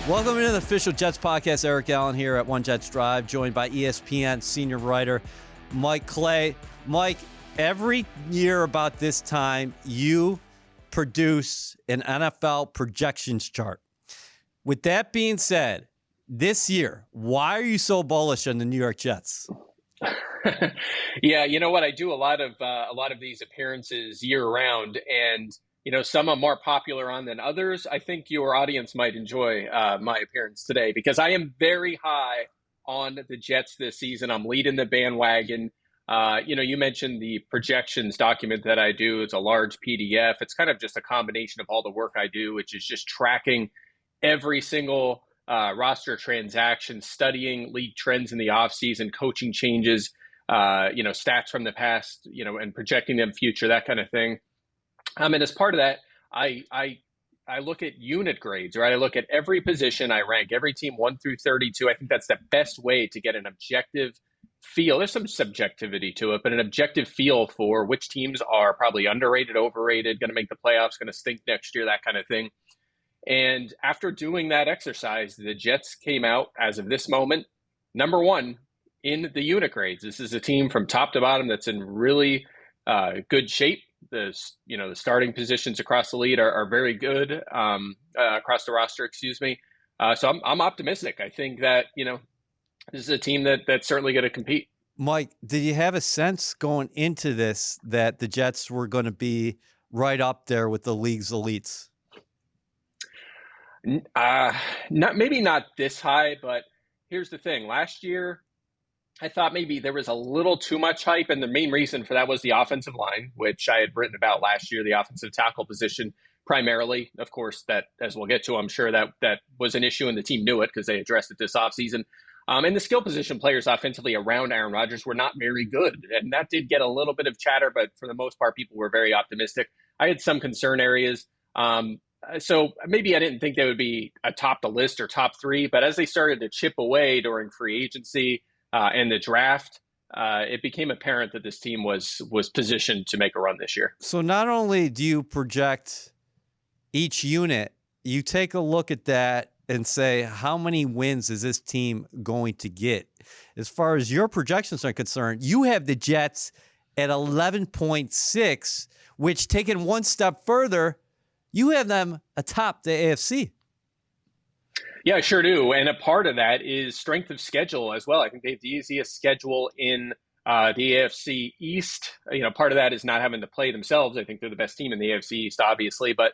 Welcome to the official Jets podcast. Eric Allen here at One Jets Drive, joined by ESPN senior writer Mike Clay. Mike, every year about this time, you produce an NFL projections chart. With that being said, this year, why are you so bullish on the New York Jets? Yeah, you know what? I do a lot of these appearances year round, and some I'm more popular on than others. I think your audience might enjoy my appearance today because I am very high on the Jets this season. I'm leading the bandwagon. You mentioned the projections document that I do. It's a large PDF. It's kind of just a combination of all the work I do, which is just tracking every single roster transaction, studying league trends in the offseason, coaching changes, stats from the past, and projecting them future, that kind of thing. And as part of that, I look at unit grades, right? I look at every position. I rank every team 1 through 32. I think that's the best way to get an objective feel. There's some subjectivity to it, but an objective feel for which teams are probably underrated, overrated, going to make the playoffs, going to stink next year, that kind of thing. And after doing that exercise, the Jets came out, as of this moment, number 1 in the unit grades. This is a team from top to bottom that's in really good shape. The starting positions across the league are very good across the roster, excuse me. So I'm optimistic. I think that, this is a team that's certainly going to compete. Mike, did you have a sense going into this that the Jets were going to be right up there with the league's elites? Maybe not this high, but here's the thing. Last year, I thought maybe there was a little too much hype, and the main reason for that was the offensive line, which I had written about last year, the offensive tackle position primarily. Of course, that, as we'll get to, I'm sure that was an issue, and the team knew it because they addressed it this offseason. And the skill position players offensively around Aaron Rodgers were not very good, and that did get a little bit of chatter, but for the most part, people were very optimistic. I had some concern areas. So maybe I didn't think they would be atop the list or top 3, but as they started to chip away during free agency, and the draft, it became apparent that this team was positioned to make a run this year. So not only do you project each unit, you take a look at that and say, how many wins is this team going to get? As far as your projections are concerned, you have the Jets at 11.6, which, taken one step further, you have them atop the AFC. Yeah, I sure do. And a part of that is strength of schedule as well. I think they have the easiest schedule in the AFC East. Part of that is not having to play themselves. I think they're the best team in the AFC East, obviously. But,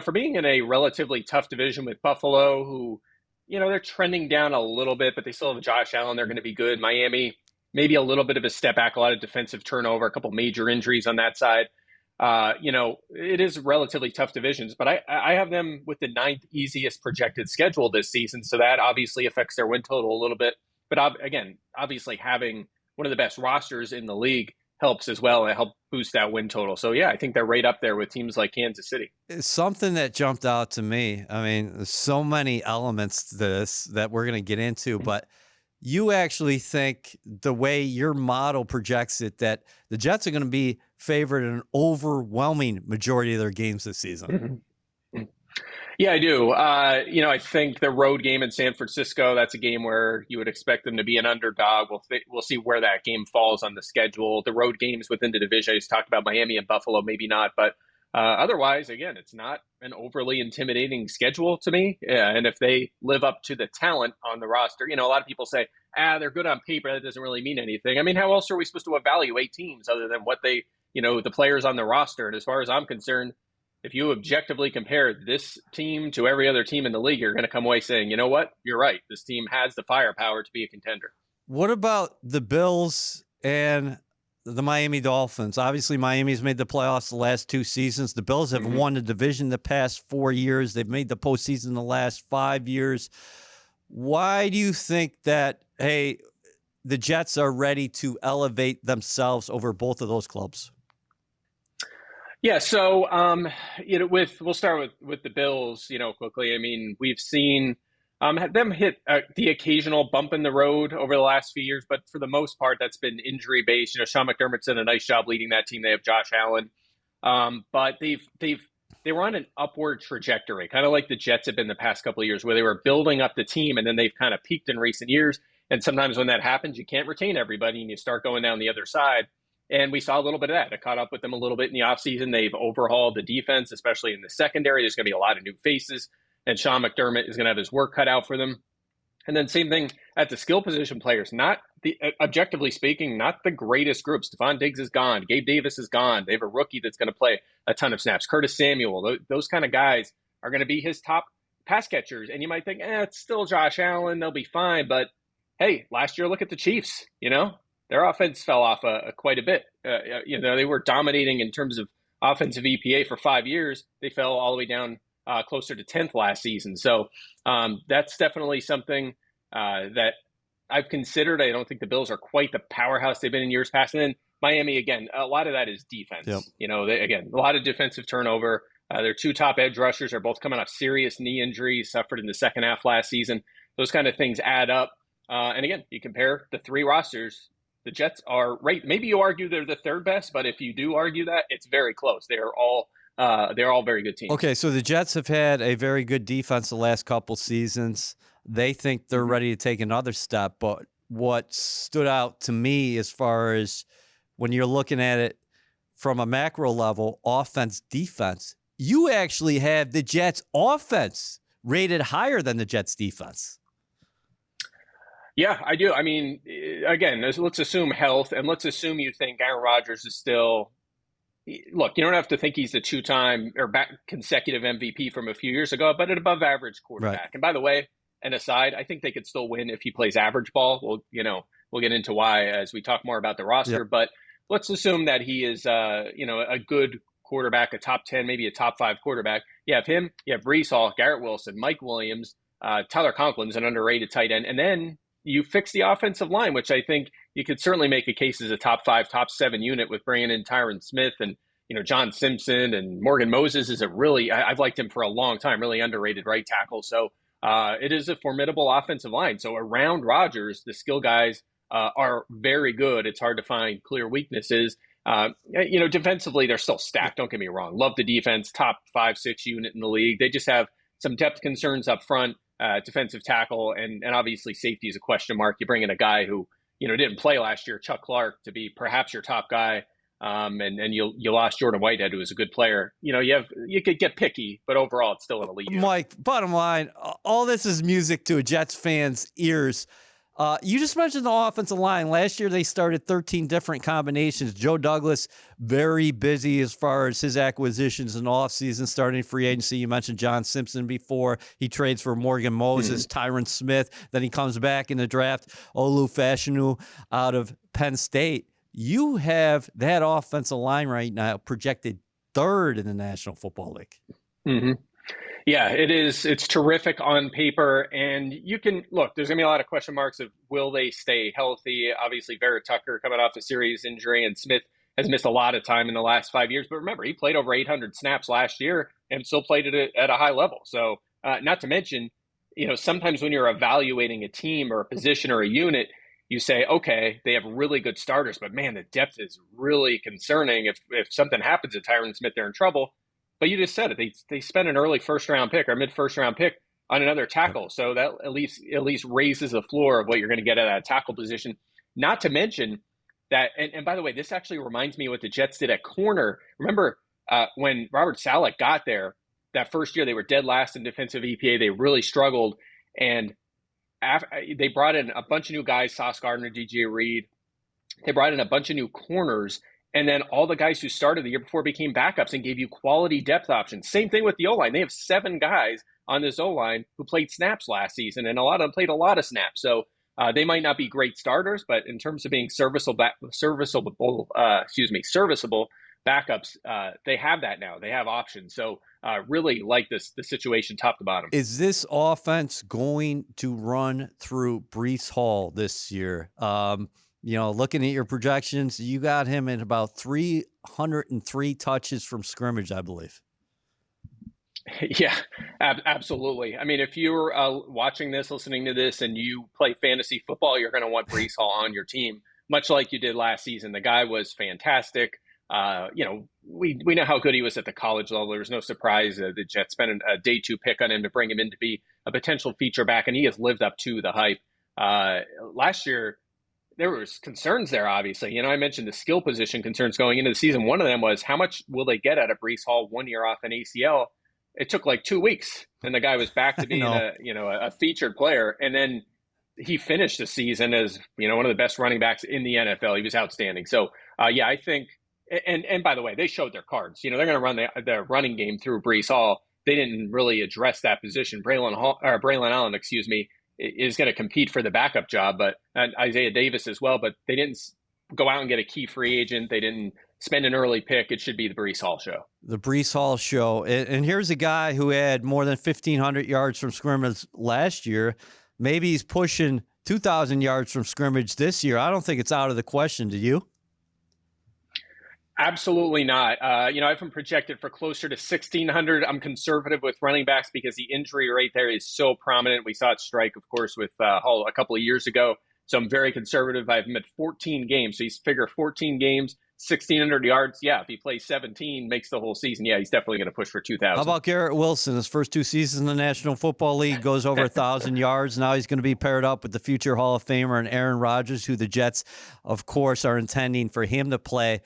for being in a relatively tough division with Buffalo, who, they're trending down a little bit, but they still have Josh Allen. They're going to be good. Miami, maybe a little bit of a step back, a lot of defensive turnover, a couple major injuries on that side. It is relatively tough divisions, but I have them with the 9th easiest projected schedule this season. So that obviously affects their win total a little bit. But again, obviously having one of the best rosters in the league helps as well. And help boost that win total. So yeah, I think they're right up there with teams like Kansas City. It's something that jumped out to me. I mean, there's so many elements to this that we're going to get into, but you actually think the way your model projects it, that the Jets are going to be favored in an overwhelming majority of their games this season. Yeah, I do. I think the road game in San Francisco, that's a game where you would expect them to be an underdog. We'll see where that game falls on the schedule. The road games within the division, I just talked about Miami and Buffalo, maybe not. But otherwise, again, it's not an overly intimidating schedule to me. And if they live up to the talent on the roster, a lot of people say, they're good on paper. That doesn't really mean anything. I mean, how else are we supposed to evaluate teams other than what they, the players on the roster? And as far as I'm concerned, if you objectively compare this team to every other team in the league, you're going to come away saying, you know what? You're right. This team has the firepower to be a contender. What about the Bills and the Miami Dolphins? Obviously, Miami's made the playoffs the last 2 seasons. The Bills have won the division the past 4 years. They've made the postseason the last 5 years. Why do you think that, hey, the Jets are ready to elevate themselves over both of those clubs? Yeah, so we'll start with the Bills, quickly. I mean, we've seen them hit the occasional bump in the road over the last few years, but for the most part, that's been injury based. Sean McDermott's done a nice job leading that team. They have Josh Allen, but they've they were on an upward trajectory, kind of like the Jets have been the past couple of years, where they were building up the team and then they've kind of peaked in recent years. And sometimes when that happens, you can't retain everybody and you start going down the other side. And we saw a little bit of that. It caught up with them a little bit in the offseason. They've overhauled the defense, especially in the secondary. There's going to be a lot of new faces, and Sean McDermott is going to have his work cut out for them. And then same thing at the skill position players, not the objectively speaking, not the greatest group. Stephon Diggs is gone. Gabe Davis is gone. They have a rookie that's going to play a ton of snaps. Curtis Samuel, those kind of guys are going to be his top pass catchers. And you might think, it's still Josh Allen. They'll be fine. But hey, last year, look at the Chiefs. Their offense fell off quite a bit. They were dominating in terms of offensive EPA for 5 years. They fell all the way down closer to 10th last season. So that's definitely something that I've considered. I don't think the Bills are quite the powerhouse they've been in years past. And then Miami, again, a lot of that is defense. Yep. Again, a lot of defensive turnover. Their two top edge rushers are both coming off serious knee injuries suffered in the second half last season. Those kind of things add up. And again, you compare the three rosters. The Jets are right. Maybe you argue they're the third best, but if you do argue that, it's very close. They're all very good teams. Okay, so the Jets have had a very good defense the last couple seasons. They think they're ready to take another step. But what stood out to me as far as when you're looking at it from a macro level, offense, defense, you actually have the Jets offense rated higher than the Jets defense. Yeah, I do. I mean, again, let's assume health, and let's assume you think Aaron Rodgers is still. Look, you don't have to think he's the two-time or consecutive MVP from a few years ago, but an above-average quarterback. Right. And by the way, an aside, I think they could still win if he plays average ball. We'll get into why as we talk more about the roster. Yep. But let's assume that he is, a good quarterback, a top 10, maybe a top 5 quarterback. You have him, you have Breece Hall, Garrett Wilson, Mike Williams, Tyler Conklin's an underrated tight end, and then you fix the offensive line, which I think you could certainly make a case as a top 5, top 7 unit with bringing in Tyron Smith and, John Simpson, and Morgan Moses is I've liked him for a long time, really underrated right tackle. So it is a formidable offensive line. So around Rodgers, the skill guys are very good. It's hard to find clear weaknesses. Defensively, they're still stacked. Don't get me wrong. Love the defense, top 5, 6 unit in the league. They just have some depth concerns up front. Defensive tackle, and obviously safety is a question mark. You bring in a guy who, didn't play last year, Chuck Clark, to be perhaps your top guy. And you lost Jordan Whitehead, who was a good player. You could get picky, but overall it's still an elite unit. Mike, bottom line, all this is music to a Jets fan's ears. You just mentioned the offensive line. Last year, they started 13 different combinations. Joe Douglas, very busy as far as his acquisitions in the offseason, starting free agency. You mentioned John Simpson before. He trades for Morgan Moses, Tyron Smith. Then he comes back in the draft, Olu Fashanu out of Penn State. You have that offensive line right now projected 3rd in the National Football League. Mm-hmm. Yeah, it is. It's terrific on paper. And you can look, there's going to be a lot of question marks of will they stay healthy? Obviously, Vera Tucker coming off a serious injury, and Smith has missed a lot of time in the last 5 years. But remember, he played over 800 snaps last year and still played it at a high level. So not to mention, sometimes when you're evaluating a team or a position or a unit, you say, okay, they have really good starters, but man, the depth is really concerning. If something happens to Tyron Smith, they're in trouble. But you just said it. They spent an early first-round pick or mid-first-round pick on another tackle. So that at least raises the floor of what you're going to get at that tackle position. Not to mention that, and by the way, this actually reminds me of what the Jets did at corner. Remember when Robert Saleh got there, that first year they were dead last in defensive EPA. They really struggled. And they brought in a bunch of new guys, Sauce Gardner, DJ Reed. They brought in a bunch of new corners. And then all the guys who started the year before became backups and gave you quality depth options. Same thing with the O-line. They have 7 guys on this O-line who played snaps last season, and a lot of them played a lot of snaps. So they might not be great starters, but in terms of being serviceable backups, they have that now. They have options. So really like the situation top to bottom. Is this offense going to run through Breece Hall this year? Looking at your projections, you got him in about 303 touches from scrimmage, I believe. Yeah, absolutely. I mean, if you're watching this, listening to this, and you play fantasy football, you're going to want Breece Hall on your team, much like you did last season. The guy was fantastic. We know how good he was at the college level. There was no surprise the Jets spent a day two pick on him to bring him in to be a potential feature back, and he has lived up to the hype. Last year, there was concerns there, obviously. I mentioned the skill position concerns going into the season. One of them was how much will they get out of Breece Hall 1 year off an ACL? It took like 2 weeks, and the guy was back to being a featured player. And then he finished the season as one of the best running backs in the NFL. He was outstanding. So I think. And by the way, they showed their cards. They're going to run the running game through Breece Hall. They didn't really address that position. Braylon Allen, excuse me, is going to compete for the backup job, but Isaiah Davis as well. But they didn't go out and get a key free agent. They didn't spend an early pick. It should be the Breece Hall show. The Breece Hall show. And here's a guy who had more than 1,500 yards from scrimmage last year. Maybe he's pushing 2,000 yards from scrimmage this year. I don't think it's out of the question. Do you? Absolutely not. I've been projected for closer to 1,600. I'm conservative with running backs because the injury rate there is so prominent. We saw it strike, of course, with Hall a couple of years ago. So I'm very conservative. I have him at 14 games. So you figure 14 games, 1,600 yards. Yeah, if he plays 17, makes the whole season. Yeah, he's definitely going to push for 2,000. How about Garrett Wilson? His first 2 seasons in the National Football League goes over 1,000 yards. Now he's going to be paired up with the future Hall of Famer and Aaron Rodgers, who the Jets, of course, are intending for him to play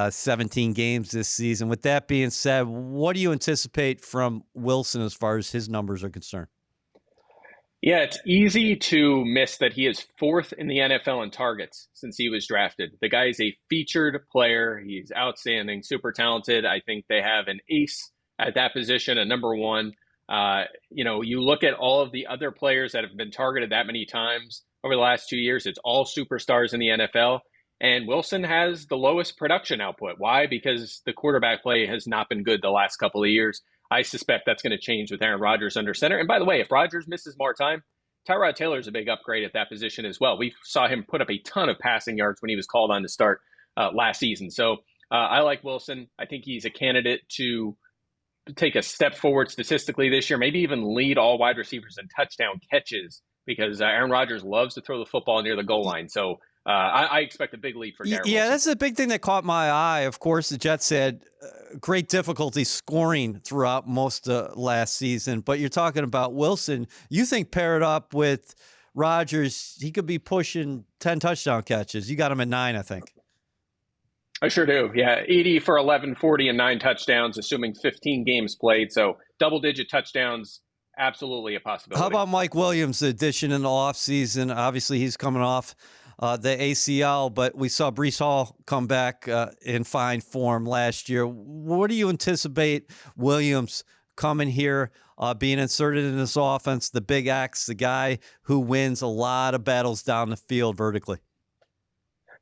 17 games this season. With that being said, what do you anticipate from Wilson as far as his numbers are concerned? Yeah, it's easy to miss that he is 4th in the NFL in targets since he was drafted. The guy is a featured player. He's outstanding, super talented. I think they have an ace at that position, a number 1. You look at all of the other players that have been targeted that many times over the last 2 years. It's all superstars in the NFL. And Wilson has the lowest production output. Why? Because the quarterback play has not been good the last couple of years. I suspect that's going to change with Aaron Rodgers under center. And by the way, if Rodgers misses more time, Tyrod Taylor is a big upgrade at that position as well. We saw him put up a ton of passing yards when he was called on to start last season. So I like Wilson. I think he's a candidate to take a step forward statistically this year, maybe even lead all wide receivers in touchdown catches because Aaron Rodgers loves to throw the football near the goal line. So I expect a big lead for Garrett Wilson. That's a big thing that caught my eye. Of course, the Jets had great difficulty scoring throughout most of last season, but you're talking about Wilson. You think paired up with Rodgers, he could be pushing 10 touchdown catches. You got him at 9, I think. I sure do. Yeah, 80 for 1140 and 9 touchdowns, assuming 15 games played. So double-digit touchdowns, absolutely a possibility. How about Mike Williams' addition in the offseason? Obviously, he's coming off the ACL, but we saw Breece Hall come back in fine form last year. What do you anticipate Williams coming here, being inserted in this offense, the big X, the guy who wins a lot of battles down the field vertically?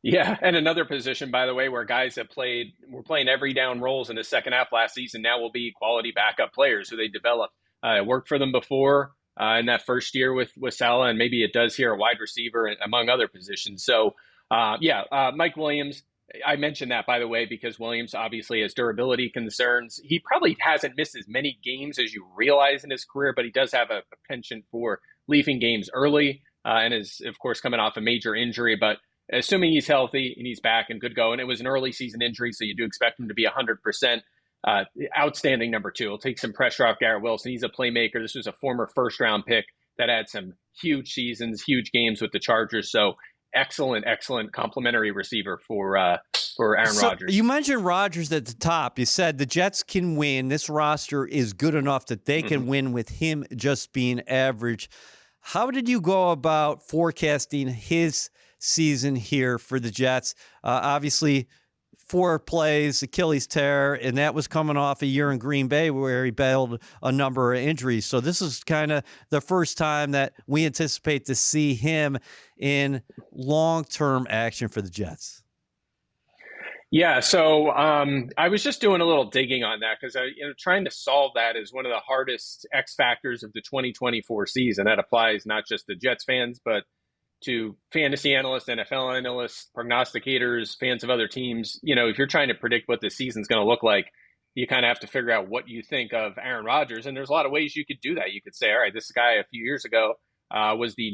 Yeah, and another position, by the way, where guys that were playing every down roles in the second half last season now will be quality backup players who they developed. It worked for them before. In that first year with Saleh, and maybe it does here at wide receiver, among other positions. So, Mike Williams, I mentioned that, by the way, because Williams obviously has durability concerns. He probably hasn't missed as many games as you realize in his career, but he does have a penchant for leaving games early and is, of course, coming off a major injury. But assuming he's healthy and he's back and good go, and it was an early season injury, so you do expect him to be 100%. Outstanding number 2. It'll take some pressure off Garrett Wilson. He's a playmaker. This was a former first-round pick that had some huge seasons, huge games with the Chargers. So excellent complimentary receiver for Aaron Rodgers. You mentioned Rodgers at the top. You said the Jets can win. This roster is good enough that they can win with him just being average. How did you go about forecasting his season here for the Jets? Obviously, 4 plays, Achilles tear, and that was coming off a year in Green Bay where he battled a number of injuries. So this is kind of the first time that we anticipate to see him in long-term action for the Jets. Yeah, so I was just doing a little digging on that because trying to solve that is one of the hardest X factors of the 2024 season. That applies not just to Jets fans, but to fantasy analysts, NFL analysts, prognosticators, fans of other teams. If you're trying to predict what this season's going to look like, you kind of have to figure out what you think of Aaron Rodgers. And there's a lot of ways you could do that. You could say, all right, this guy a few years ago was the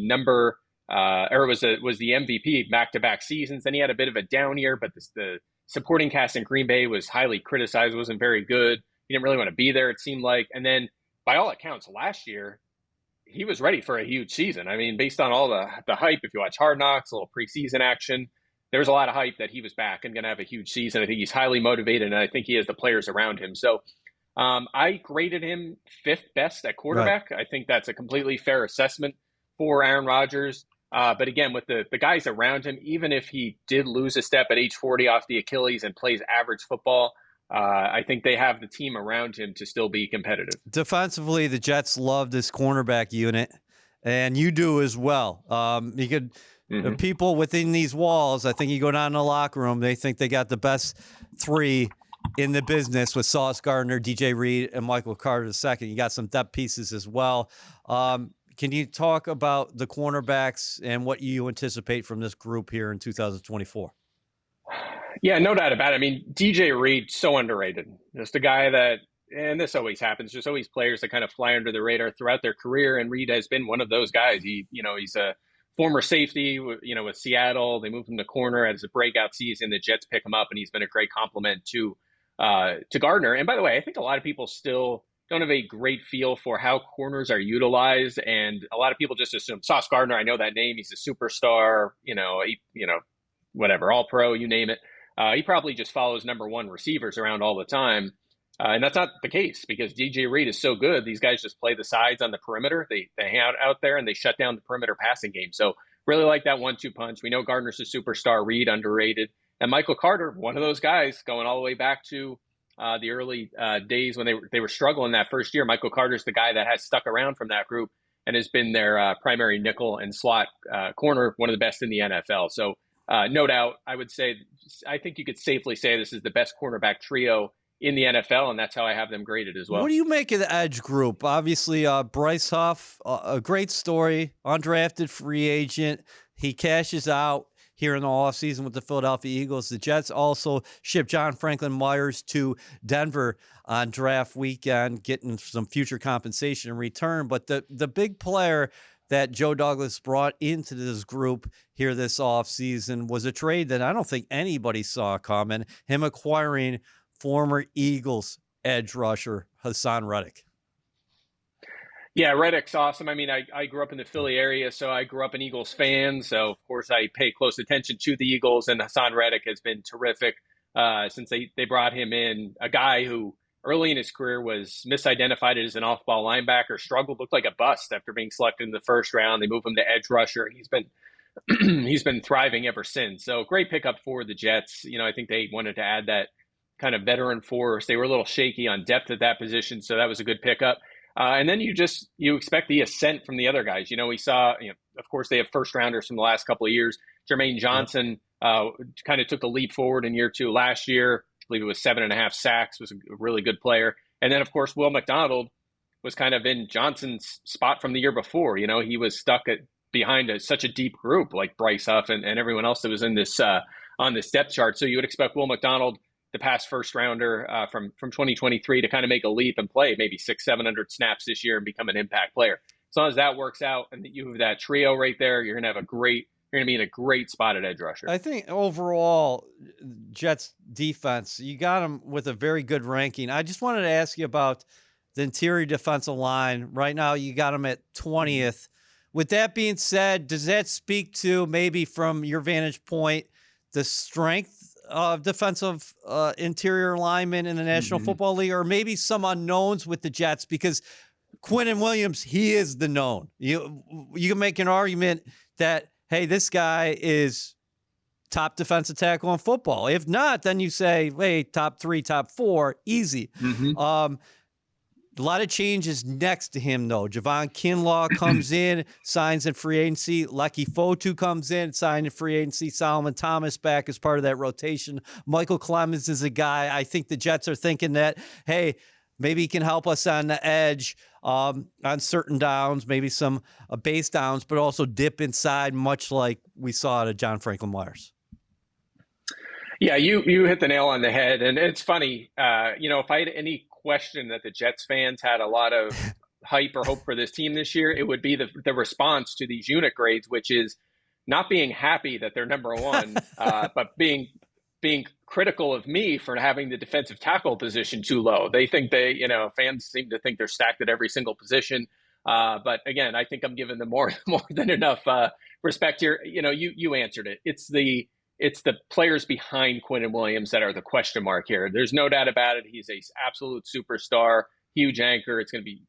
was the MVP back-to-back seasons. Then he had a bit of a down year, but the supporting cast in Green Bay was highly criticized, wasn't very good. He didn't really want to be there, it seemed like. And then, by all accounts, last year, he was ready for a huge season. I mean, based on all the hype, if you watch Hard Knocks, a little preseason action, there was a lot of hype that he was back and going to have a huge season. I think he's highly motivated, and I think he has the players around him. So I graded him fifth best at quarterback. Right. I think that's a completely fair assessment for Aaron Rodgers. But again, with the guys around him, even if he did lose a step at age 40 off the Achilles and plays average football, I think they have the team around him to still be competitive. Defensively, the Jets love this cornerback unit, and you do as well. You could the people within these walls, I think you go down in the locker room, they think they got the best three in the business with Sauce Gardner, DJ Reed, and Michael Carter II. You got some depth pieces as well. Can you talk about the cornerbacks and what you anticipate from this group here in 2024? Yeah, no doubt about it. I mean, DJ Reed, so underrated. Just a guy that, and this always happens, there's always players that kind of fly under the radar throughout their career, and Reed has been one of those guys. He's a former safety, with Seattle. They moved him to corner as a breakout season. The Jets pick him up, and he's been a great compliment to Gardner. And by the way, I think a lot of people still don't have a great feel for how corners are utilized, and a lot of people just assume Sauce Gardner. I know that name; he's a superstar. Whatever, all pro, you name it. He probably just follows number one receivers around all the time. And that's not the case because DJ Reed is so good. These guys just play the sides on the perimeter. They hang out there and they shut down the perimeter passing game. So really like that 1-2 punch. We know Gardner's a superstar, Reed underrated. And Michael Carter, one of those guys going all the way back to the early days when they were struggling that first year. Michael Carter's the guy that has stuck around from that group and has been their primary nickel and slot corner, one of the best in the NFL. So no doubt, I think you could safely say this is the best cornerback trio in the NFL, and that's how I have them graded as well. What do you make of the edge group? Obviously, Bryce Huff, a great story, undrafted free agent. He cashes out here in the offseason with the Philadelphia Eagles. The Jets also shipped John Franklin Myers to Denver on draft weekend, getting some future compensation in return. But the big player that Joe Douglas brought into this group here this offseason was a trade that I don't think anybody saw coming, him acquiring former Eagles edge rusher Hassan Reddick. Yeah, Reddick's awesome. I mean, I grew up in the Philly area, so I grew up an Eagles fan. So, of course, I pay close attention to the Eagles, and Hassan Reddick has been terrific since they brought him in, a guy who early in his career was misidentified as an off-ball linebacker, struggled, looked like a bust after being selected in the first round. They moved him to edge rusher, and he's been thriving ever since. So great pickup for the Jets. I think they wanted to add that kind of veteran force. They were a little shaky on depth at that position, so that was a good pickup. And then you expect the ascent from the other guys. We saw, of course, they have first rounders from the last couple of years. Jermaine Johnson kind of took the leap forward in year two last year. I believe it was 7.5 sacks, was a really good player. And then, of course, Will McDonald was kind of in Johnson's spot from the year before. He was stuck behind such a deep group like Bryce Huff and everyone else that was in this on this depth chart. So you would expect Will McDonald, the past first rounder from 2023, to kind of make a leap and play maybe 600-700 snaps this year and become an impact player. As long as that works out and you have that trio right there, you're going to be in a great spot at edge rusher. I think overall, Jets defense, you got them with a very good ranking. I just wanted to ask you about the interior defensive line. Right now, you got them at 20th. With that being said, does that speak to maybe from your vantage point the strength of defensive interior linemen in the National Football League, or maybe some unknowns with the Jets? Because Quinnen Williams, he is the known. You can make an argument that, hey, this guy is top defensive tackle in football. If not, then you say, hey, top 3, top 4, easy. A lot of changes next to him, though. Javon Kinlaw comes in, signs in free agency. Lucky Fotu comes in, signed in free agency. Solomon Thomas back as part of that rotation. Michael Clemens is a guy. I think the Jets are thinking that, hey, maybe he can help us on the edge on certain downs, maybe some base downs, but also dip inside, much like we saw out of John Franklin Myers. Yeah, you hit the nail on the head. And it's funny, if I had any question that the Jets fans had a lot of hype or hope for this team this year, it would be the response to these unit grades, which is not being happy that they're number one, but being being critical of me for having the defensive tackle position too low. They think fans seem to think they're stacked at every single position. But again, I think I'm giving them more than enough respect here. You answered it. It's the players behind Quinnen Williams that are the question mark here. There's no doubt about it. He's a absolute superstar, huge anchor. It's going to be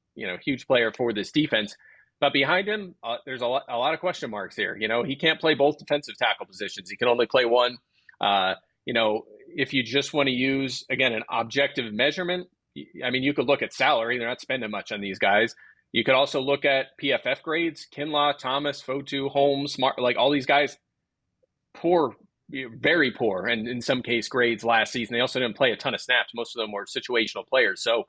huge player for this defense. But behind him, there's a lot of question marks here. He can't play both defensive tackle positions. He can only play one. If you just want to use, again, an objective measurement, I mean, you could look at salary. They're not spending much on these guys. You could also look at PFF grades. Kinlaw, Thomas, Fotu, Holmes, Smart, like all these guys, poor, very poor, and in some case grades last season. They also didn't play a ton of snaps. Most of them were situational players. So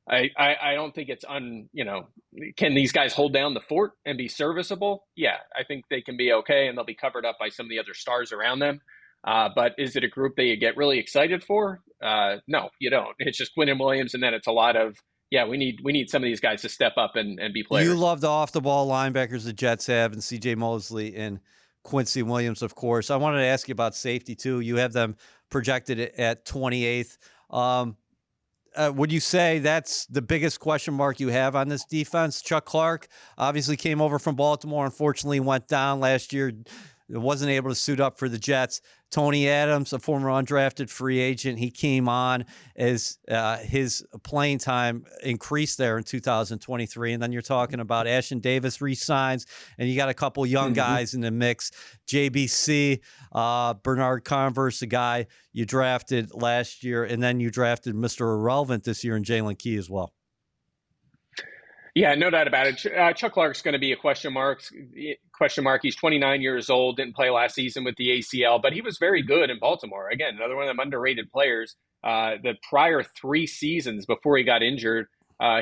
I don't think it's can these guys hold down the fort and be serviceable? Yeah, I think they can be okay, and they'll be covered up by some of the other stars around them. But is it a group that you get really excited for? No, you don't. It's just Quinnen Williams, and then it's a lot of, we need some of these guys to step up and be players. You love the off-the-ball linebackers the Jets have, and C.J. Mosley and Quincy Williams, of course. I wanted to ask you about safety, too. You have them projected at 28th. Would you say that's the biggest question mark you have on this defense? Chuck Clark obviously came over from Baltimore. Unfortunately, went down last year. Wasn't able to suit up for the Jets. Tony Adams, a former undrafted free agent, he came on as his playing time increased there in 2023. And then you're talking about Ashton Davis re-signs, and you got a couple young guys in the mix. JBC, Bernard Converse, the guy you drafted last year, and then you drafted Mr. Irrelevant this year in Jalen Key as well. Yeah, no doubt about it. Chuck Clark's going to be a question mark. He's 29 years old, didn't play last season with the ACL, but he was very good in Baltimore. Again, another one of them underrated players. The prior 3 seasons before he got injured,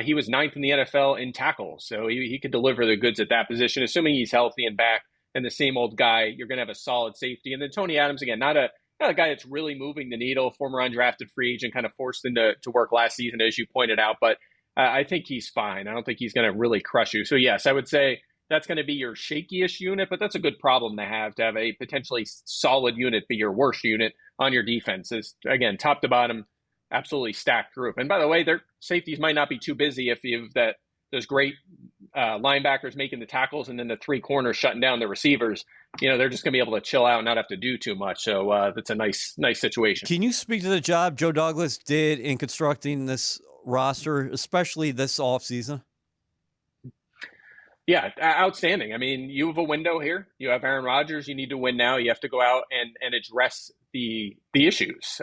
he was 9th in the NFL in tackles. So he could deliver the goods at that position, assuming he's healthy and back. And the same old guy, you're going to have a solid safety. And then Tony Adams, again, not a guy that's really moving the needle, former undrafted free agent, kind of forced into work last season, as you pointed out. But I think he's fine. I don't think he's going to really crush you. So, yes, I would say that's going to be your shakiest unit, but that's a good problem to have a potentially solid unit be your worst unit on your defense. Is, again, top to bottom, absolutely stacked group. And by the way, their safeties might not be too busy if you've those great linebackers making the tackles and then the 3 corners shutting down the receivers. They're just going to be able to chill out and not have to do too much. So that's a nice situation. Can you speak to the job Joe Douglas did in constructing this roster, especially this offseason? Yeah, outstanding. I mean, you have a window here. You have Aaron Rodgers. You need to win now. You have to go out and address the issues.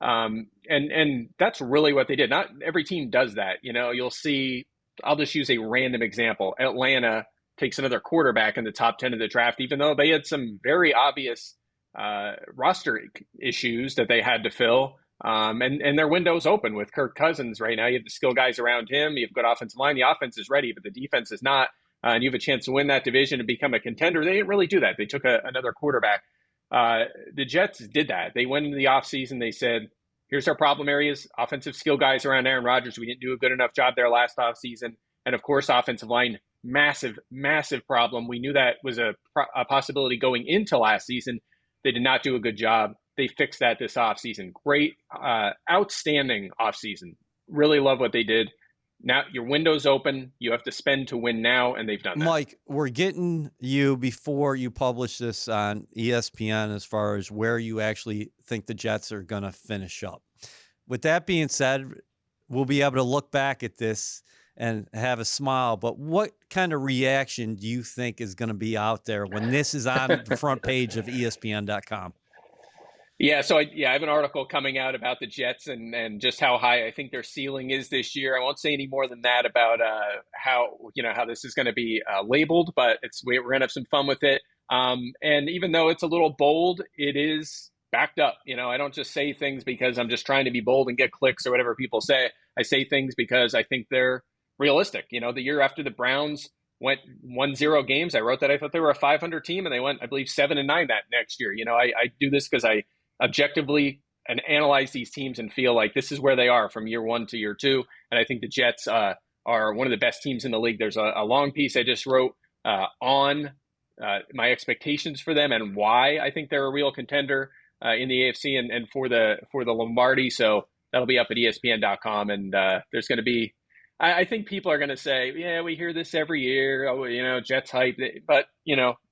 And that's really what they did. Not every team does that. You'll see. I'll just use a random example. Atlanta takes another quarterback in the top 10 of the draft, even though they had some very obvious roster issues that they had to fill. And their window's open with Kirk Cousins right now. You have the skill guys around him. You've got offensive line. The offense is ready, but the defense is not. And you have a chance to win that division and become a contender. They didn't really do that. They took another quarterback. The Jets did that. They went into the offseason. They said, here's our problem areas. Offensive skill guys around Aaron Rodgers. We didn't do a good enough job there last offseason. And, of course, offensive line, massive, massive problem. We knew that was a possibility going into last season. They did not do a good job. They fixed that this offseason. Great, outstanding offseason. Really love what they did. Now your window's open. You have to spend to win now, and they've done that. Mike, we're getting you before you publish this on ESPN as far as where you actually think the Jets are going to finish up. With that being said, we'll be able to look back at this and have a smile. But what kind of reaction do you think is going to be out there when this is on the front page of ESPN.com? Yeah, so I have an article coming out about the Jets and just how high I think their ceiling is this year. I won't say any more than that about how this is going to be labeled, but we're going to have some fun with it. And even though it's a little bold, it is backed up. I don't just say things because I'm just trying to be bold and get clicks or whatever people say. I say things because I think they're realistic. The year after the Browns went 1-0 games, I wrote that I thought they were a 500 team, and they went, I believe, 7-9 that next year. I do this because I objectively and analyze these teams and feel like this is where they are from year 1 to year 2. And I think the Jets are one of the best teams in the league. There's a long piece I just wrote on my expectations for them and why I think they're a real contender. in the AFC and for the Lombardi. So that'll be up at ESPN.com, and there's going to be. I think people are going to say, yeah, we hear this every year. Oh, Jets hype, but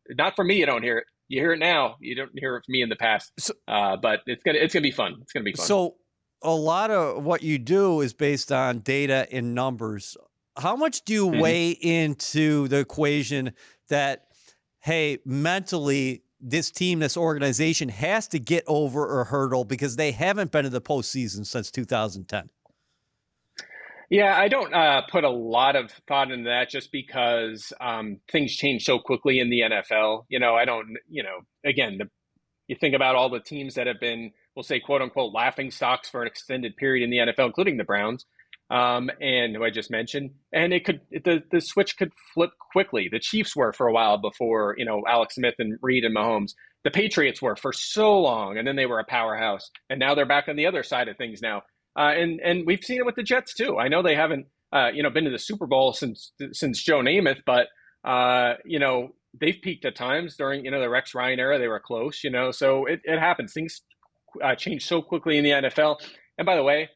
not from me. You don't hear it. You hear it now. You don't hear it from me in the past. So, but it's gonna be fun. It's gonna be fun. So a lot of what you do is based on data and numbers. How much do you weigh into the equation that, hey, mentally, this team, this organization has to get over a hurdle because they haven't been in the postseason since 2010? Yeah, I don't put a lot of thought into that just because things change so quickly in the NFL. I don't, again, you think about all the teams that have been, we'll say, quote unquote, laughing stocks for an extended period in the NFL, including the Browns, and who I just mentioned. And the switch could flip quickly. The Chiefs were for a while before, Alex Smith and Reed and Mahomes. The Patriots were for so long, and then they were a powerhouse. And now they're back on the other side of things now. And we've seen it with the Jets too. I know they haven't, been to the Super Bowl since Joe Namath, but they've peaked at times during the Rex Ryan era. They were close, so it happens. Things change so quickly in the NFL. And by the way,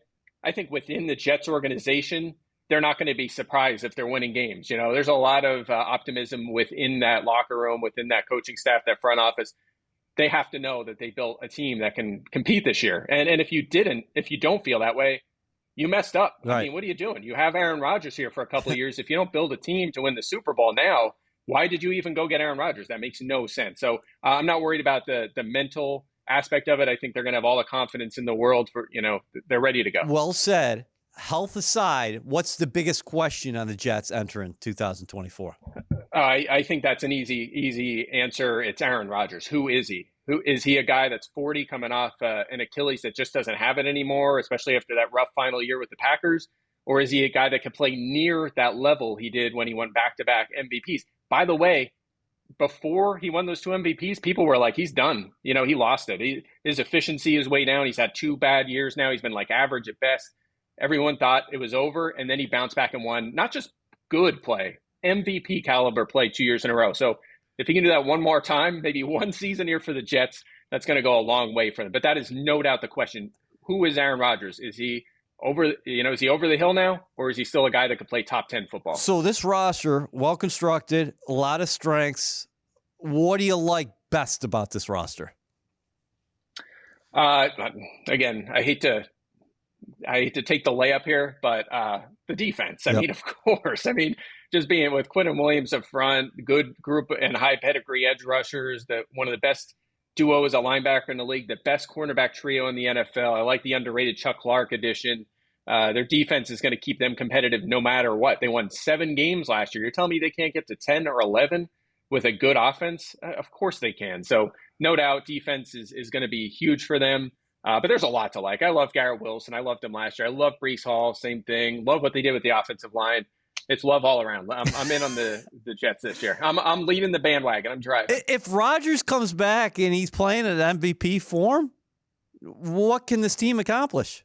I think within the Jets organization, they're not going to be surprised if they're winning games. There's a lot of optimism within that locker room, within that coaching staff, that front office. They have to know that they built a team that can compete this year. And if you don't feel that way, you messed up. Right. I mean, what are you doing? You have Aaron Rodgers here for a couple of years. If you don't build a team to win the Super Bowl now, why did you even go get Aaron Rodgers? That makes no sense. So I'm not worried about the mental aspect of it. I think they're going to have all the confidence in the world for, they're ready to go. Well said. Health aside, what's the biggest question on the Jets entering 2024? I think that's an easy answer. It's Aaron Rodgers. Who is he? Who is he? A guy that's 40 coming off an Achilles that just doesn't have it anymore, especially after that rough final year with the Packers? Or is he a guy that can play near that level he did when he won back-to-back MVPs? By the way, before he won those two MVPs, people were like, he's done. He lost it. His efficiency is way down. He's had 2 bad years now. He's been like average at best. Everyone thought it was over, and then he bounced back and won not just good play, MVP caliber play 2 years in a row. So if he can do that one more time, maybe one season here for the Jets, that's going to go a long way for them. But that is no doubt the question. Who is Aaron Rodgers? Is he over the hill now, or is he still a guy that could play top 10 football? So this roster, well constructed, a lot of strengths. What do you like best about this roster? Again, I hate to take the layup here, but the defense. I mean, of course. I mean, just being with Quinton Williams up front, good group and high pedigree edge rushers, one of the best duos at linebacker in the league, the best cornerback trio in the NFL. I like the underrated Chuck Clark addition. Their defense is going to keep them competitive no matter what. They won 7 games last year. You're telling me they can't get to 10 or 11 with a good offense? Of course they can. So no doubt defense is going to be huge for them. But there's a lot to like. I love Garrett Wilson. I loved him last year. I love Breece Hall. Same thing. Love what they did with the offensive line. It's love all around. I'm in on the Jets this year. I'm leading the bandwagon. I'm driving. If Rodgers comes back and he's playing at MVP form, what can this team accomplish?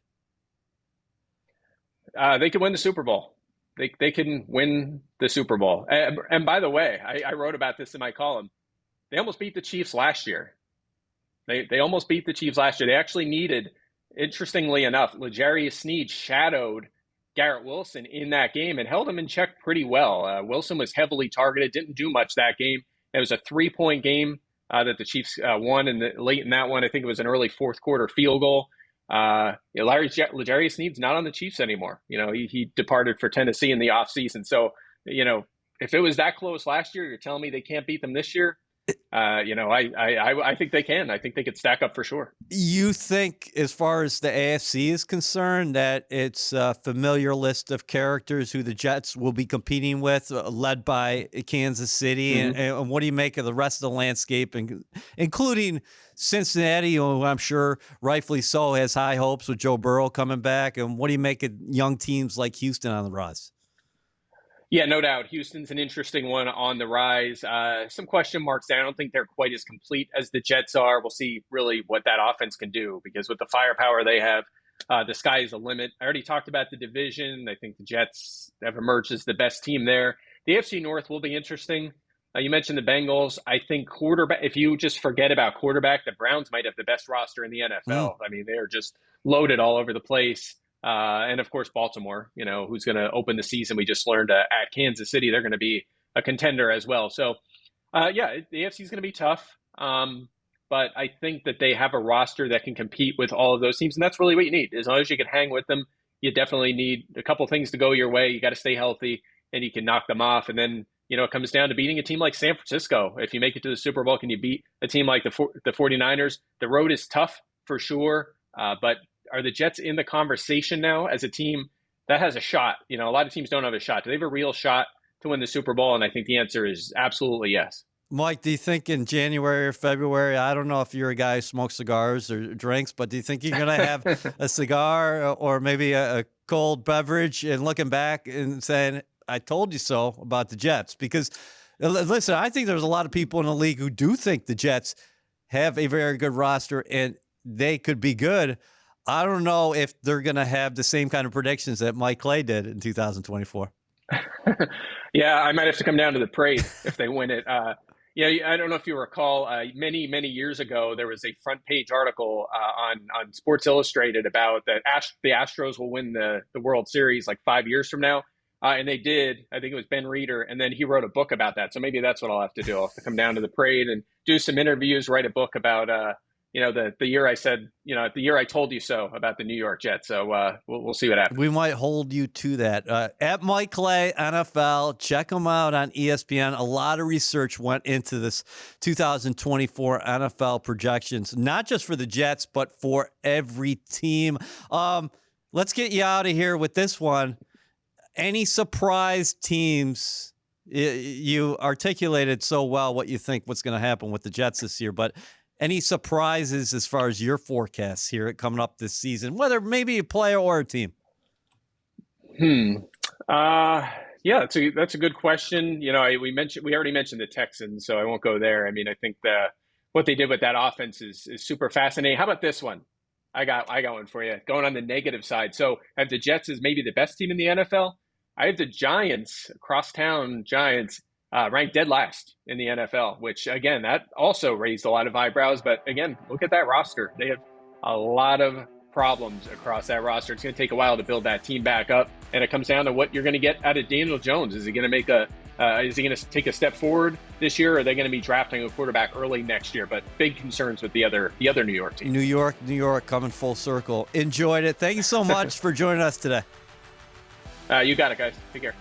They can win the Super Bowl. They can win the Super Bowl. And by the way, I wrote about this in my column. They almost beat the Chiefs last year. They almost beat the Chiefs last year. They actually needed, interestingly enough, L'Jarius Sneed shadowed Garrett Wilson in that game and held him in check pretty well. Wilson was heavily targeted, didn't do much that game. It was a 3-point game that the Chiefs won, and late in that one, I think it was an early fourth quarter field goal. L'Jarius Sneed's not on the Chiefs anymore. He departed for Tennessee in the offseason. So, if it was that close last year, you're telling me they can't beat them this year? I think they can. I think they could stack up for sure. You think, as far as the AFC is concerned, that it's a familiar list of characters who the Jets will be competing with, led by Kansas City? Mm-hmm. And what do you make of the rest of the landscape, including Cincinnati, who I'm sure rightfully so has high hopes with Joe Burrow coming back? And what do you make of young teams like Houston on the rise? Yeah, no doubt. Houston's an interesting one on the rise. Some question marks there. I don't think they're quite as complete as the Jets are. We'll see really what that offense can do, because with the firepower they have, the sky is the limit. I already talked about the division. I think the Jets have emerged as the best team there. The AFC North will be interesting. You mentioned the Bengals. I think quarterback, if you just forget about quarterback, the Browns might have the best roster in the NFL. I mean, they're just loaded all over the place. And of course, Baltimore, who's going to open the season. We just learned at Kansas City, they're going to be a contender as well. So, yeah, the AFC is going to be tough. But I think that they have a roster that can compete with all of those teams. And that's really what you need. As long as you can hang with them, you definitely need a couple things to go your way. You got to stay healthy and you can knock them off. And then, it comes down to beating a team like San Francisco. If you make it to the Super Bowl, can you beat a team like the 49ers? The road is tough for sure. But are the Jets in the conversation now as a team that has a shot? A lot of teams don't have a shot. Do they have a real shot to win the Super Bowl? And I think the answer is absolutely yes. Mike, do you think in January or February, I don't know if you're a guy who smokes cigars or drinks, but do you think you're going to have a cigar or maybe a cold beverage and looking back and saying, I told you so about the Jets? Because, listen, I think there's a lot of people in the league who do think the Jets have a very good roster and they could be good. I don't know if they're going to have the same kind of predictions that Mike Clay did in 2024. Yeah, I might have to come down to the parade if they win it. Yeah, I don't know if you recall, many, many years ago, there was a front page article on Sports Illustrated about that the Astros will win the World Series like 5 years from now. And they did. I think it was Ben Reeder. And then he wrote a book about that. So maybe that's what I'll have to do. I'll have to come down to the parade and do some interviews, write a book about, the year I said, the year I told you so about the New York Jets. So we'll see what happens. We might hold you to that. At Mike Clay, NFL, check him out on ESPN. A lot of research went into this 2024 NFL projections, not just for the Jets, but for every team. Let's get you out of here with this one. Any surprise teams? You articulated so well what you think what's going to happen with the Jets this year, but any surprises as far as your forecasts here coming up this season, whether maybe a player or a team? Yeah, that's a good question. We already mentioned the Texans, so I won't go there. I mean, I think what they did with that offense is super fascinating. How about this one? I got one for you. Going on the negative side. So I have the Jets as maybe the best team in the NFL. I have the Giants, crosstown Giants, ranked dead last in the NFL, which, again, that also raised a lot of eyebrows. But, again, look at that roster. They have a lot of problems across that roster. It's going to take a while to build that team back up. And it comes down to what you're going to get out of Daniel Jones. Is he going to take a step forward this year, or are they going to be drafting a quarterback early next year? But big concerns with the other New York team. New York coming full circle. Enjoyed it. Thank you so much for joining us today. You got it, guys. Take care.